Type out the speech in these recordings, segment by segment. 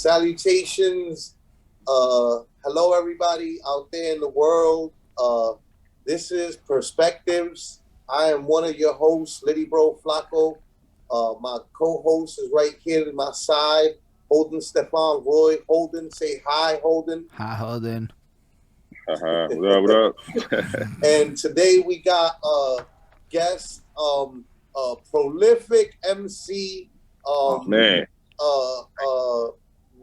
Salutations. Hello, everybody out there in the world. This is Perspectives. I am one of your hosts, Littyyy Bro Flacko. My co-host is right here to my side, Holden Stephan Roy. Holden, say hi, Holden. Hi, Holden. What up? And today we got guest, prolific MC. Man.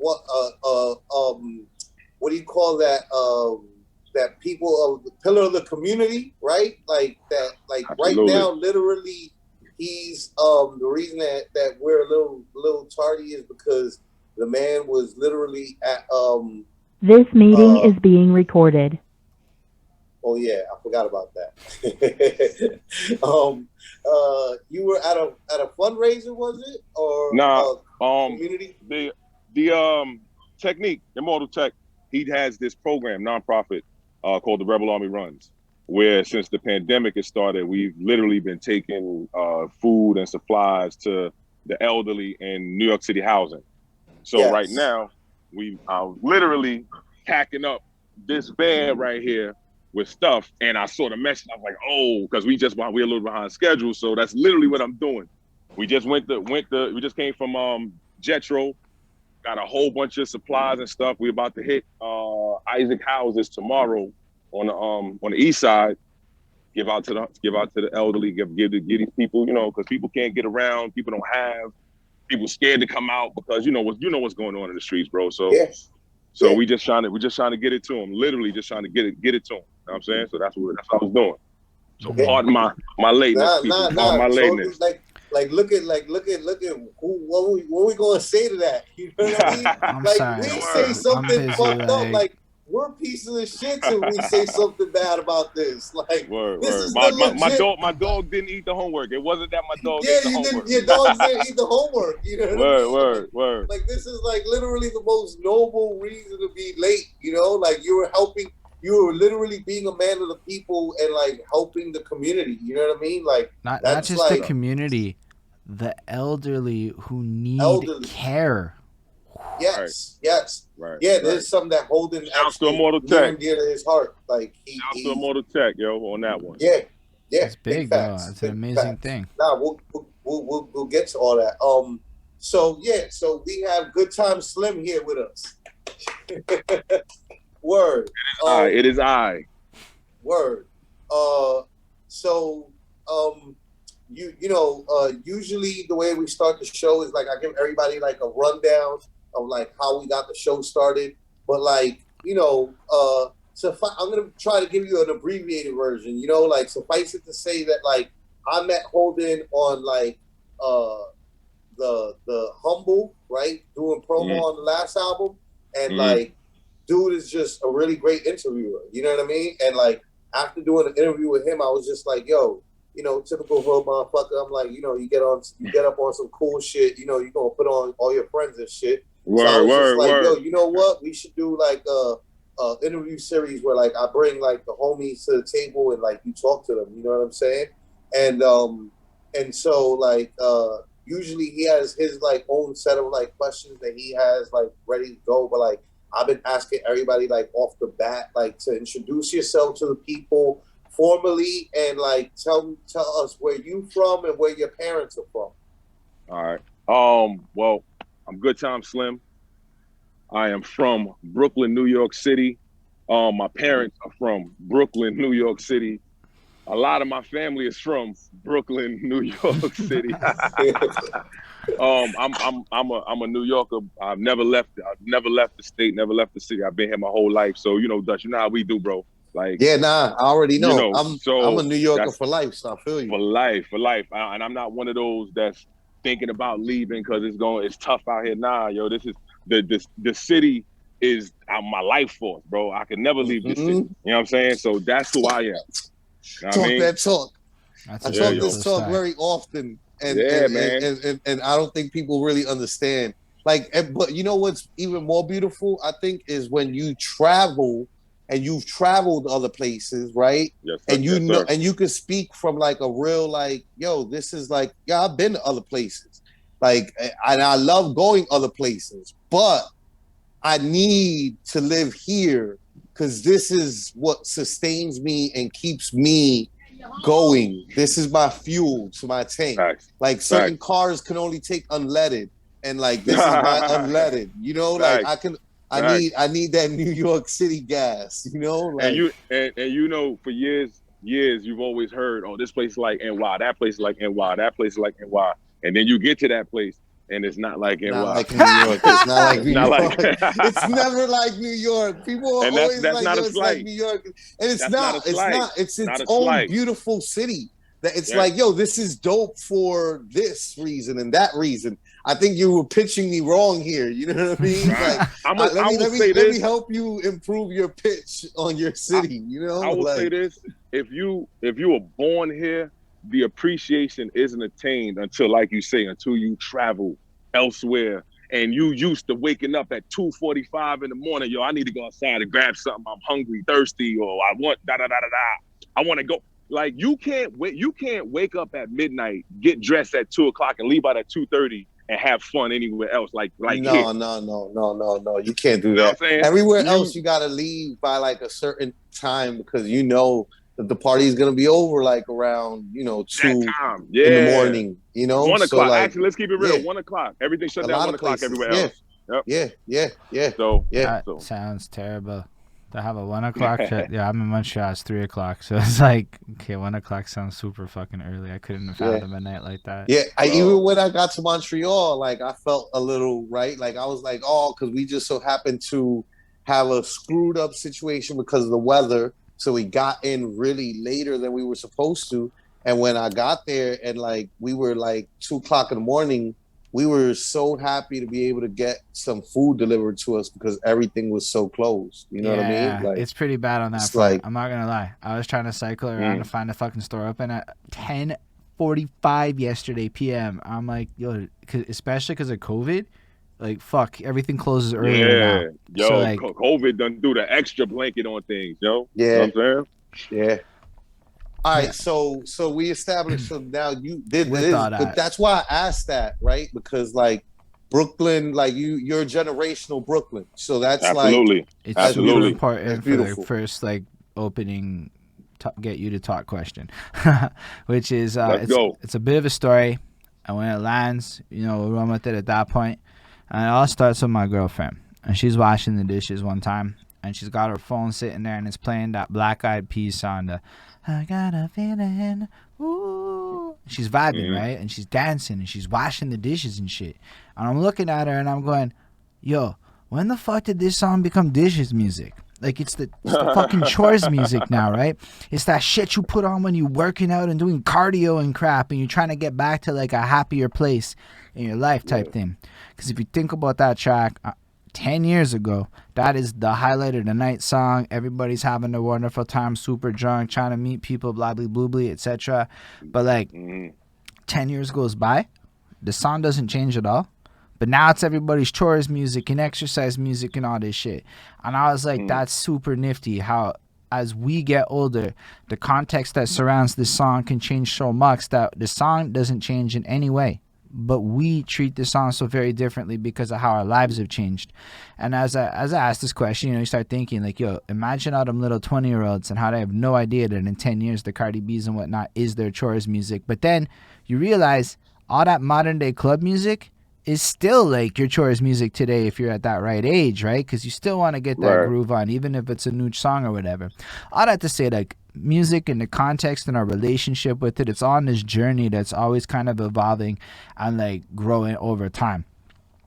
What do you call that? That people of the pillar of the community, right? Like that. Like Absolutely. Right now, literally, he's the reason that we're a little tardy is because the man was literally at This meeting is being recorded. Oh yeah, I forgot about that. You were at a fundraiser, was it? Or community? The Technique, Immortal Tech, he has this program, nonprofit, called the Rebel Army Runs, where since the pandemic has started, we've literally been taking food and supplies to the elderly in New York City housing. So yes. Right now, we are literally packing up this van right here with stuff, and I saw the message. I was like, oh, because we're a little behind schedule, so that's literally what I'm doing. We just we just came from Jetro, got a whole bunch of supplies and stuff. We're about to hit Isaac houses tomorrow on the east side. Give out to the elderly, give these people, because people can't get around, people don't have, people scared to come out because you know what's going on in the streets, bro. So yes. We just trying to get it to them, literally just trying to get it to them. You know what I'm saying? So that's what I was doing. So pardon my lateness, my lateness. So, like look at what we gonna say to that? You know what I mean? I'm like sorry. We say something fucked up, like we're pieces of shit till we say something bad about this. Like this is my dog didn't eat the homework. It wasn't that my dog ate the homework. Your dogs didn't eat the homework. You know what I mean? Word. Like this is like literally the most noble reason to be late. Like you were literally being a man of the people and like helping the community. You know what I mean? Like not just like, the community, the elderly who need care. Yes. Right. Yeah, there's something that Holden actually near and dear to his heart. Like he's to Immortal Tech, yo, on that one. Yeah. It's big though. It's an amazing thing. Nah, we'll get to all that. So we have Goodtime Slim here with us. Word. It is I. Word. Usually the way we start the show is like I give everybody like a rundown of like how we got the show started, but like I'm gonna try to give you an abbreviated version. Like suffice it to say that like I met Holden on like the Humble, right, doing promo on the last album, and like dude is just a really great interviewer. You know what I mean? And like after doing an interview with him, I was just like, yo. Typical hood motherfucker. I'm like, you get up on some cool shit. You're gonna put on all your friends and shit. So I was just like, yo, you know what? We should do like a interview series where like I bring like the homies to the table and like you talk to them. You know what I'm saying? And so like usually he has his like own set of like questions that he has like ready to go. But like I've been asking everybody like off the bat like to introduce yourself to the people formally and like tell us where you from and where your parents are from. All right. Well, I'm Goodtime Slim. I am from Brooklyn, New York City. My parents are from Brooklyn, New York City. A lot of my family is from Brooklyn, New York City. I'm a New Yorker. I've never left the state, never left the city. I've been here my whole life. So Dutch, you know how we do, bro. Like, yeah, I already know. I'm a New Yorker for life, so I feel you. For life. And I'm not one of those that's thinking about leaving because it's tough out here. Nah, yo, this is the city is my life force, bro. I can never leave this city. You know what I'm saying? So that's who I am. That talk. I talk this talk very often, and I don't think people really understand. Like, but you know what's even more beautiful? I think is when you travel. And you've traveled other places, right? Yes, and and you can speak from like a real like, yo, this is like, yeah, I've been to other places, like, and I love going other places, but I need to live here because this is what sustains me and keeps me going. This is my fuel to my tank. Facts. Like certain Facts. cars can only take unleaded, and like this is my unleaded. You know, like Facts. I need that New York City gas. You know, like and you know, for years you've always heard, oh, this place is like NY, that place is like NY, that place is like NY, and then you get to that place and it's not like NY. Not like New York. It's not like New York. Like... It's never like New York. People are always like, yo, it's like New York. And it's not. It's not. It's its own beautiful city. That it's like, yo, this is dope for this reason and that reason. I think you were pitching me wrong here. You know what I mean? Like, let me help you improve your pitch on your city. You know, I will say this: if you were born here, the appreciation isn't attained until, like you say, until you travel elsewhere and you used to waking up at 2:45 in the morning. Yo, I need to go outside and grab something. I'm hungry, thirsty, or I want I want to go. Like you can't wake up at midnight, get dressed at 2:00 and leave out at 2:30 and have fun anywhere else. Like no. You can't do you know that. Everywhere else, you gotta leave by like a certain time because you know that the party is gonna be over like around 2 in the morning. You know, 1:00. So, like, actually, let's keep it real. 1:00. Everything shut down 1:00 everywhere else. Yep. Yeah. So that sounds terrible. To have a 1:00 shut. Yeah, I'm in Montreal. It's 3:00, so it's like, okay, 1:00 sounds super fucking early. I couldn't have fathomed a night like that. Yeah, even when I got to Montreal, like I felt a little like I was like, oh, because we just so happened to have a screwed up situation because of the weather, so we got in really later than we were supposed to. And when I got there, and like we were like 2:00 in the morning. We were so happy to be able to get some food delivered to us because everything was so closed. You know what I mean? Like, it's pretty bad on that front. Like, I'm not gonna lie. I was trying to cycle around to find a fucking store open at 10:45 yesterday p.m. I'm like, yo, especially because of COVID. Like, fuck, everything closes earlier now. Yo, so, like, COVID done do the extra blanket on things, yo. Yeah. You know what I'm saying? Yeah. All right, so we established. So now you did this, but that's why I asked that, right? Because like Brooklyn, like you're generational Brooklyn, so that's absolutely. It's super important for the first like opening, get you to talk question, which is it's a bit of a story, and when it lands, we'll run with it at that point. And it all starts with my girlfriend, and she's washing the dishes one time, and she's got her phone sitting there, and it's playing that Black Eyed Peas song, the I got a feeling, ooh. She's vibing, right? And she's dancing, and she's washing the dishes and shit. And I'm looking at her, and I'm going, yo, when the fuck did this song become dishes music? Like, it's the fucking chores music now, right? It's that shit you put on when you're working out and doing cardio and crap, and you're trying to get back to, like, a happier place in your life type thing. Because if you think about that track, 10 years ago, that is the highlight of the night song. Everybody's having a wonderful time, super drunk, trying to meet people, blah, blah, blah, blah, etc. But like 10 years goes by, the song doesn't change at all. But now it's everybody's chores music and exercise music and all this shit. And I was like, that's super nifty how as we get older, the context that surrounds this song can change so much that the song doesn't change in any way. But we treat this song so very differently because of how our lives have changed. And as I asked this question, you start thinking like, yo, imagine all them little 20-year-olds and how they have no idea that in 10 years the Cardi B's and whatnot is their chores music. But then you realize all that modern day club music is still like your chores music today if you're at that right age, right? Because you still want to get that groove on, even if it's a new song or whatever. All that to say, like, music and the context and our relationship with it, it's on this journey that's always kind of evolving and like growing over time.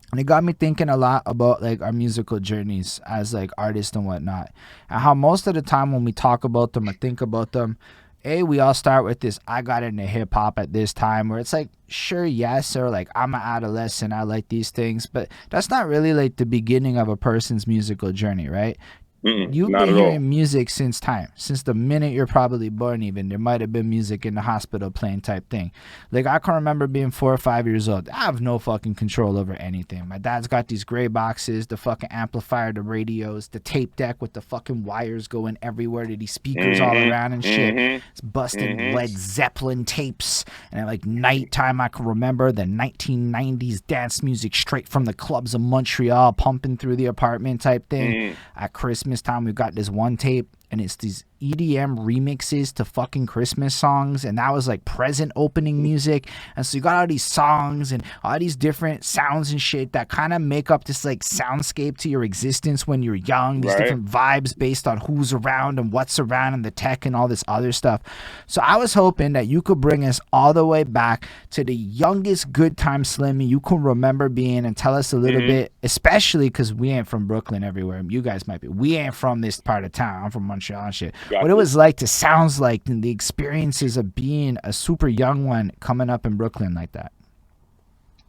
And it got me thinking a lot about like our musical journeys as like artists and whatnot, and how most of the time when we talk about them or think about them, we all start with this, I got into hip hop at this time, where it's like, sure, yes, or like, I'm an adolescent, I like these things, but that's not really like the beginning of a person's musical journey, right? You've been hearing music since the minute you're probably born. Even there might have been music in the hospital playing type thing. Like I can remember being 4 or 5 years old. I have no fucking control over anything. My dad's got these gray boxes, the fucking amplifier, the radios, the tape deck with the fucking wires going everywhere to these speakers all around and shit. It's busting Led Zeppelin tapes. And at like nighttime, I can remember the 1990s dance music straight from the clubs of Montreal pumping through the apartment type thing. At Christmas time, we've got this one tape, and it's these EDM remixes to fucking Christmas songs, and that was like present opening music. And so you got all these songs and all these different sounds and shit that kind of make up this like soundscape to your existence when you're young, these different vibes based on who's around and what's around and the tech and all this other stuff. So I was hoping that you could bring us all the way back to the youngest Goodtime Slim you can remember being, and tell us a little bit, especially because we ain't from Brooklyn everywhere. You guys might be. We ain't from this part of town. I'm from Montreal and shit. What it was like to sounds like, and the experiences of being a super young one coming up in Brooklyn like that.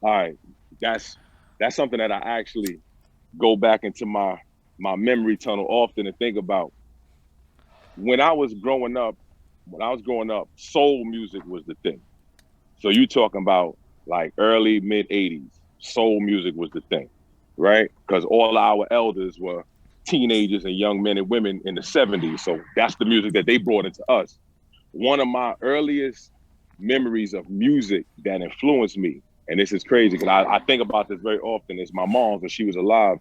All right, that's something that I actually go back into my memory tunnel often and think about. When I was growing up, soul music was the thing. So you talking about like early mid 80s, soul music was the thing, right? Because all our elders were teenagers and young men and women in the 70s. So that's the music that they brought into us. One of my earliest memories of music that influenced me, and this is crazy because I think about this very often, is my mom, when she was alive,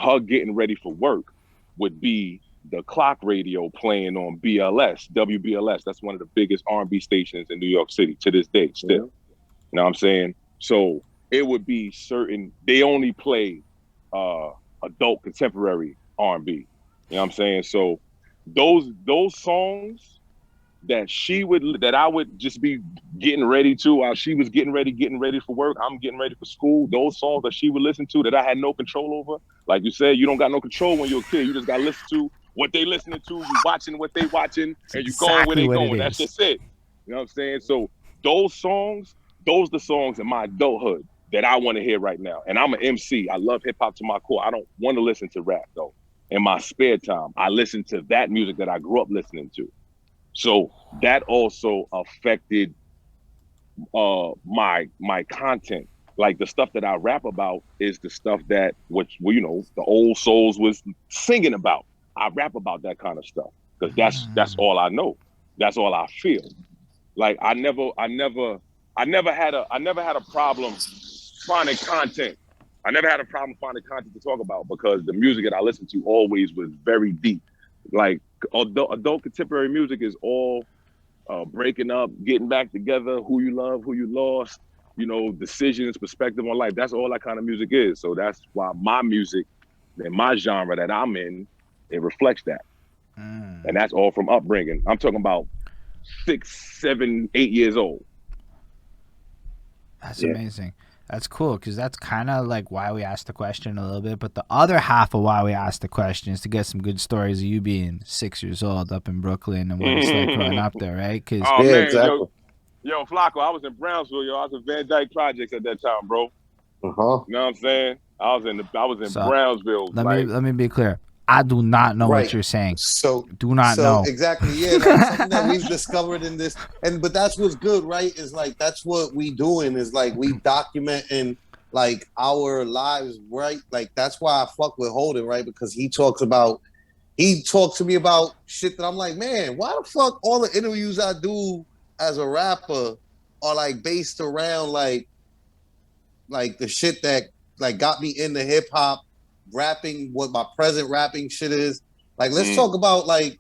her getting ready for work would be the clock radio playing on BLS, WBLS. That's one of the biggest R&B stations in New York City to this day still. You know what I'm saying? So it would be certain, they only play adult contemporary R&B. You know what I'm saying? So those songs that I would just be getting ready to while she was getting ready for work, I'm getting ready for school, those songs that she would listen to that I had no control over. Like you said, you don't got no control when you're a kid. You just got to listen to what they listening to, you watching what they watching, and you going where they going. That's just it. You know what I'm saying? So those are the songs in my adulthood that I want to hear right now. And I'm an MC. I love hip hop to my core. I don't want to listen to rap though. In my spare time, I listen to that music that I grew up listening to. So that also affected my content. Like the stuff that I rap about is the stuff that the old souls was singing about. I rap about that kind of stuff because that's all I know. That's all I feel. Like I never had a problem finding content. I never had a problem finding content to talk about because the music that I listened to always was very deep. Like adult contemporary music is all breaking up, getting back together, who you love, who you lost, decisions, perspective on life. That's all that kind of music is. So that's why my music and my genre that I'm in, it reflects that. And that's all from upbringing. I'm talking about 6, 7, 8 years old. That's amazing. That's cool, because that's kind of like why we asked the question a little bit. But the other half of why we asked the question is to get some good stories of you being 6 years old up in Brooklyn and what it's like growing up there, right? Cause exactly. Yo, Flacco, I was in Brownsville, I was in Van Dyke Projects at that time, bro. You know what I'm saying? I was in Brownsville. Let me be clear. I do not know what you're saying. So do not know. Exactly. Yeah, that's something that we've discovered in this. But that's what's good, right? Is like that's what we doing is like we documenting like our lives, right? Like that's why I fuck with Holden, right? Because he talks to me about shit that I'm like, man, why the fuck all the interviews I do as a rapper are like based around like the shit that like got me into hip hop. Rapping, what my present rapping shit is. Like, let's talk about like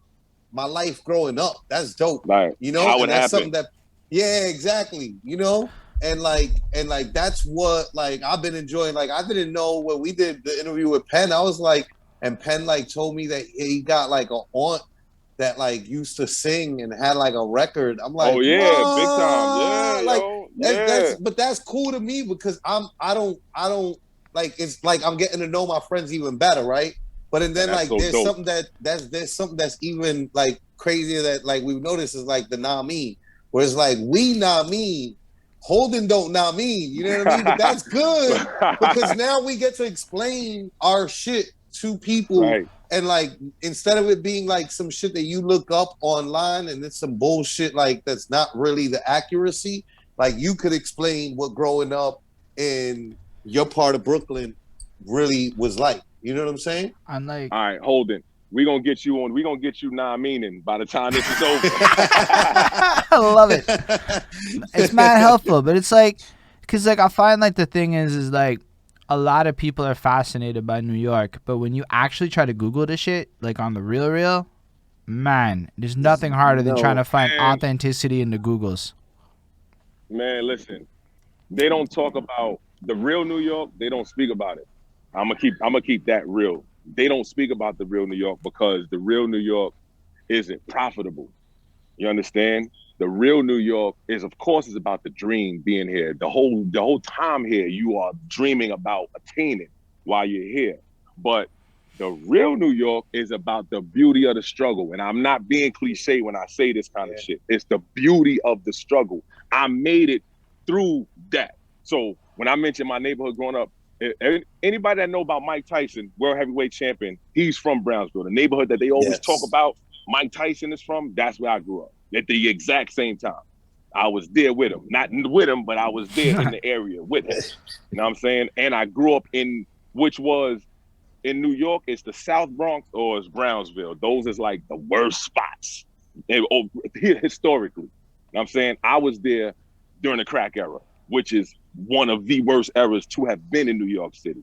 my life growing up. That's dope. Right. And that's something that exactly. And that's what like I've been enjoying. Like I didn't know when we did the interview with Penn, I was like, and Penn like told me that he got like an aunt that like used to sing and had like a record. I'm like, oh yeah, what? Big time. Yeah, like but that's cool to me because I don't like it's like I'm getting to know my friends even better, right? But and then like so there's dope. something that's even like crazier that like we've noticed is like the nah me, where it's like we nah me, Holden don't nah me, you know what I mean? But that's good because now we get to explain our shit two people, and like instead of it being like some shit that you look up online and it's some bullshit like that's not really the accuracy, like you could explain what growing up in your part of Brooklyn really was like. You know what I'm saying? I'm like, all right, Holden. We're gonna get you meaning by the time this is over. I love it. It's mad helpful, but it's like, cause like I find like the thing is like a lot of people are fascinated by New York, but when you actually try to Google the shit, like on the real, man, there's nothing harder than trying to find authenticity in the Googles. Man, listen, they don't talk about the real New York. They don't speak about it. I'm gonna keep that real. They don't speak about the real New York because the real New York isn't profitable. You understand? The real New York is, of course, is about the dream being here. The whole time here, you are dreaming about attaining while you're here. But the real New York is about the beauty of the struggle. And I'm not being cliche when I say this kind of shit. It's the beauty of the struggle. I made it through that. So when I mentioned my neighborhood growing up, anybody that know about Mike Tyson, world heavyweight champion, he's from Brownsville. The neighborhood that they always talk about, Mike Tyson is from, that's where I grew up at the exact same time. I was there with him. Not with him, but I was there in the area with him. You know what I'm saying? And I grew up in, which was in New York, it's the South Bronx or it's Brownsville. Those is like the worst spots historically. You know what I'm saying? I was there during the crack era, which is one of the worst eras to have been in New York City.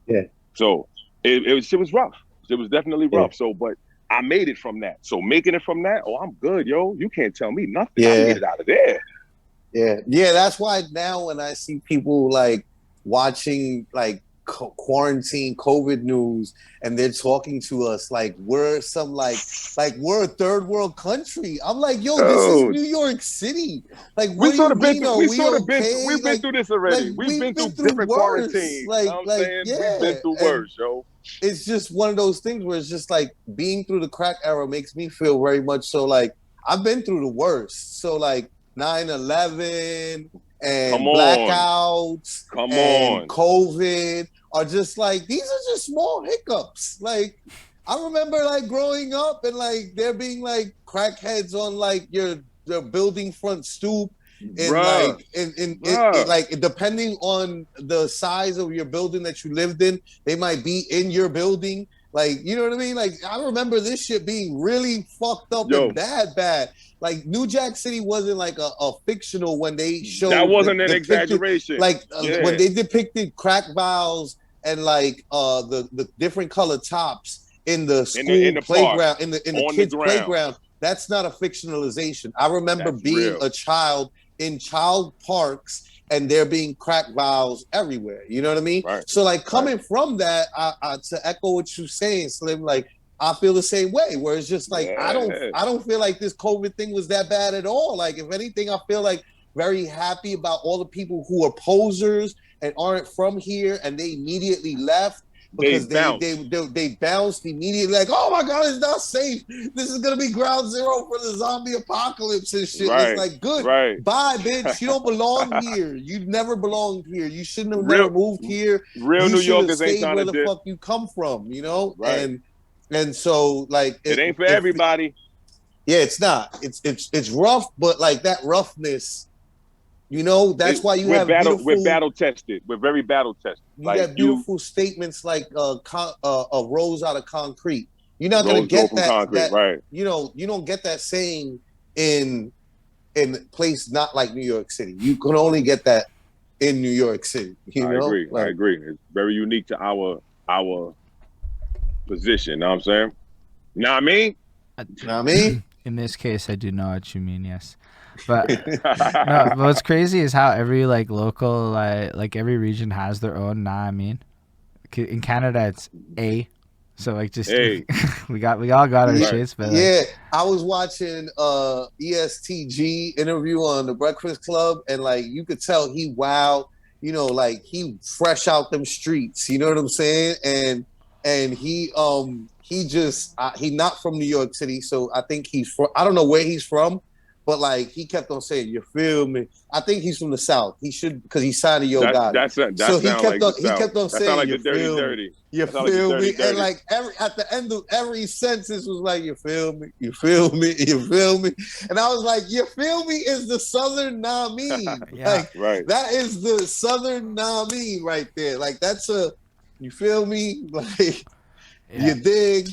Yeah. So it was rough. It was definitely rough. So, but I made it from that. So making it from that, I'm good, yo. You can't tell me nothing. I made it out of there. Yeah. That's why now when I see people like watching like quarantine COVID news and they're talking to us like we're some like we're a third world country. I'm like, yo, this is New York City. Like, what do you mean? We've been through this already. We've been through different quarantines. We've been through worse, yo. It's just one of those things where it's just like being through the crack era makes me feel very much so like I've been through the worst. So like 9/11 and blackouts and COVID are just like, these are just small hiccups. Like, I remember like growing up and like there being like crackheads on like your building front stoop and like in like depending on the size of your building that you lived in, they might be in your building. Like, you know what I mean? Like, I remember this shit being really fucked up and bad. Like, New Jack City wasn't like a fictional when they showed that wasn't an exaggeration. Like when they depicted crack vials and like the different color tops in the school in the playground, park, in the kids' playground. That's not a fictionalization. I remember being a child in child parks and there being crack vials everywhere. You know what I mean? Right. So like coming from that, to echo what you're saying, Slim, like I feel the same way. Where it's just like I don't feel like this COVID thing was that bad at all. Like if anything, I feel like very happy about all the people who are posers and aren't from here and they immediately left. Because they bounced immediately, like, oh my God, it's not safe. This is gonna be ground zero for the zombie apocalypse and shit. Right, it's like, good, bye, bitch. You don't belong here. You never belonged here. You shouldn't have never moved here. Real New Yorkers ain't trying where the fuck you come from, you know? Right. And so like it ain't for everybody. Yeah, it's not. It's rough, but like that roughness. You know, that's why you have we're battle tested. We're very battle tested. You got beautiful statements like a rose out of concrete. You're not going to get that right. You know, you don't get that saying in a place not like New York City. You can only get that in New York City. I agree. It's very unique to our position. Know what I'm saying? You know what I mean? In this case, I do know what you mean. Yes. But no, what's crazy is how every like local like every region has their own. I mean, in Canada it's A, so like just A. we all got our shits. But I was watching ESTG interview on the Breakfast Club, and like you could tell he you know, like he fresh out them streets. You know what I'm saying? And he not from New York City, so I think I don't know where he's from. But like he kept on saying, "You feel me?" I think he's from the South. He should because he signed to Yo Gotti. So he kept on saying, like "You feel me? You feel me?" And like at the end of every sentence was like, "You feel me? You feel me? You feel me?" And I was like, "You feel me?" Is the Southern Nami. Like that is the Southern Nami right there. Like that's a, you feel me? Like you dig.